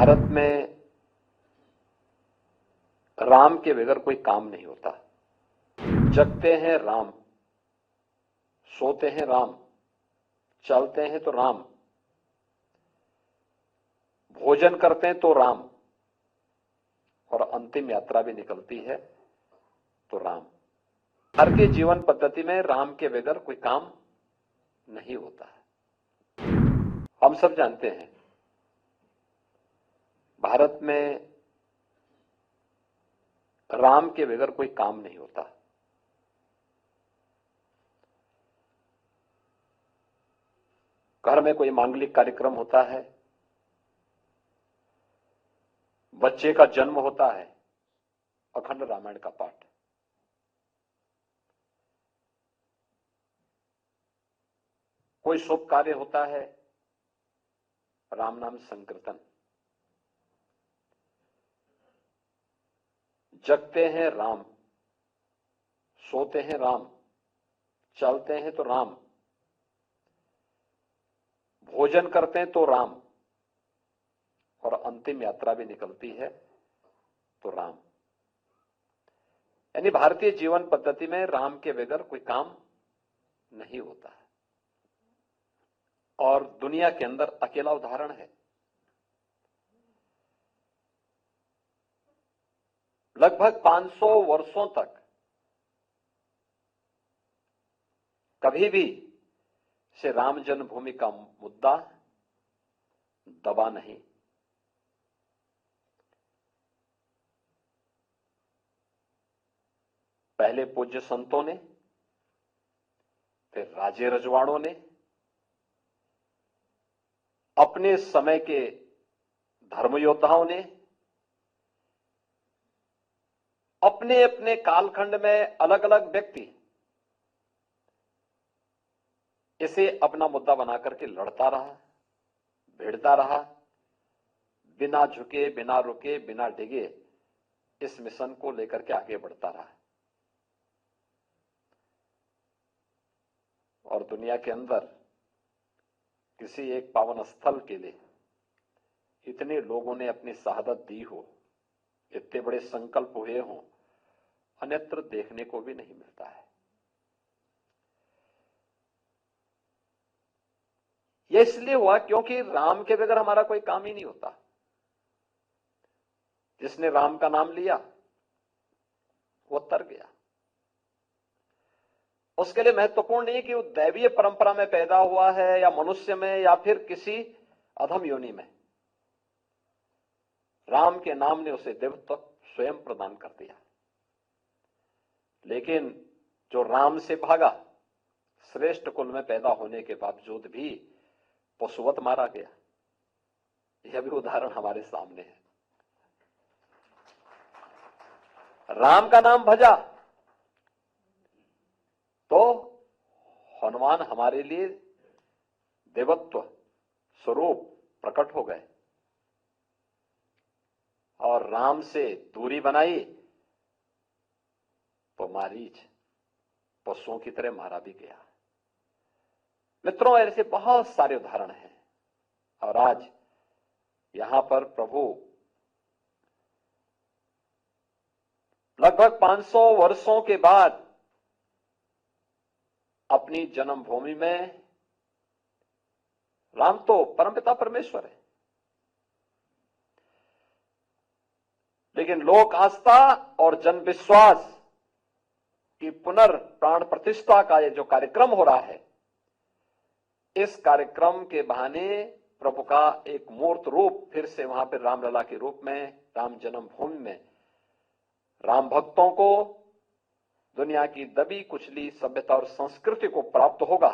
भारत में राम के बगैर कोई काम नहीं होता। जगते हैं राम, सोते हैं राम, चलते हैं तो राम, भोजन करते हैं तो राम, और अंतिम यात्रा भी निकलती है तो राम। भारतीय जीवन पद्धति में राम के बगैर कोई काम नहीं होता है। हम सब जानते हैं भारत में राम के बगैर कोई काम नहीं होता। घर में कोई मांगलिक कार्यक्रम होता है, बच्चे का जन्म होता है, अखंड रामायण का पाठ। कोई शुभ कार्य होता है, राम नाम संकीर्तन। जगते हैं राम, सोते हैं राम, चलते हैं तो राम, भोजन करते हैं तो राम, और अंतिम यात्रा भी निकलती है तो राम। यानी भारतीय जीवन पद्धति में राम के बगैर कोई काम नहीं होता है। और दुनिया के अंदर अकेला उदाहरण है। लगभग 500 वर्षों तक कभी भी से राम जन्मभूमि का मुद्दा दबा नहीं। पहले पूज्य संतों ने, फिर राजे रजवाड़ों ने, अपने समय के धर्म योद्धाओं ने अपने अपने कालखंड में अलग अलग व्यक्ति इसे अपना मुद्दा बना करके लड़ता रहा, भिड़ता रहा, बिना झुके, बिना रुके, बिना डिगे इस मिशन को लेकर के आगे बढ़ता रहा। और दुनिया के अंदर किसी एक पावन स्थल के लिए इतने लोगों ने अपनी शहादत दी हो, इतने बड़े संकल्प हुए हों, अन्यत्र देखने को भी नहीं मिलता है। यह इसलिए हुआ क्योंकि राम के बगैर हमारा कोई काम ही नहीं होता। जिसने राम का नाम लिया वो तर गया। उसके लिए महत्वपूर्ण नहीं कि वो दैवीय परंपरा में पैदा हुआ है या मनुष्य में या फिर किसी अधम योनि में। राम के नाम ने उसे देवत्व स्वयं प्रदान कर दिया। लेकिन जो राम से भागा, श्रेष्ठ कुल में पैदा होने के बावजूद भी पशुवत मारा गया। यह भी उदाहरण हमारे सामने है। राम का नाम भजा तो हनुमान हमारे लिए देवत्व स्वरूप प्रकट हो गए, और राम से दूरी बनाई तो मारीच पशुओं की तरह मारा भी गया। मित्रों, ऐसे बहुत सारे उदाहरण हैं। और आज यहां पर प्रभु लगभग 500 वर्षों के बाद अपनी जन्मभूमि में, राम तो परमपिता परमेश्वर है, लेकिन लोक आस्था और जन विश्वास की पुनर्प्राण प्रतिष्ठा का ये जो कार्यक्रम हो रहा है, इस कार्यक्रम के बहाने प्रभु का एक मूर्त रूप फिर से वहां पर रामलला के रूप में राम जन्मभूमि में राम भक्तों को दुनिया की दबी कुचली सभ्यता और संस्कृति को प्राप्त होगा।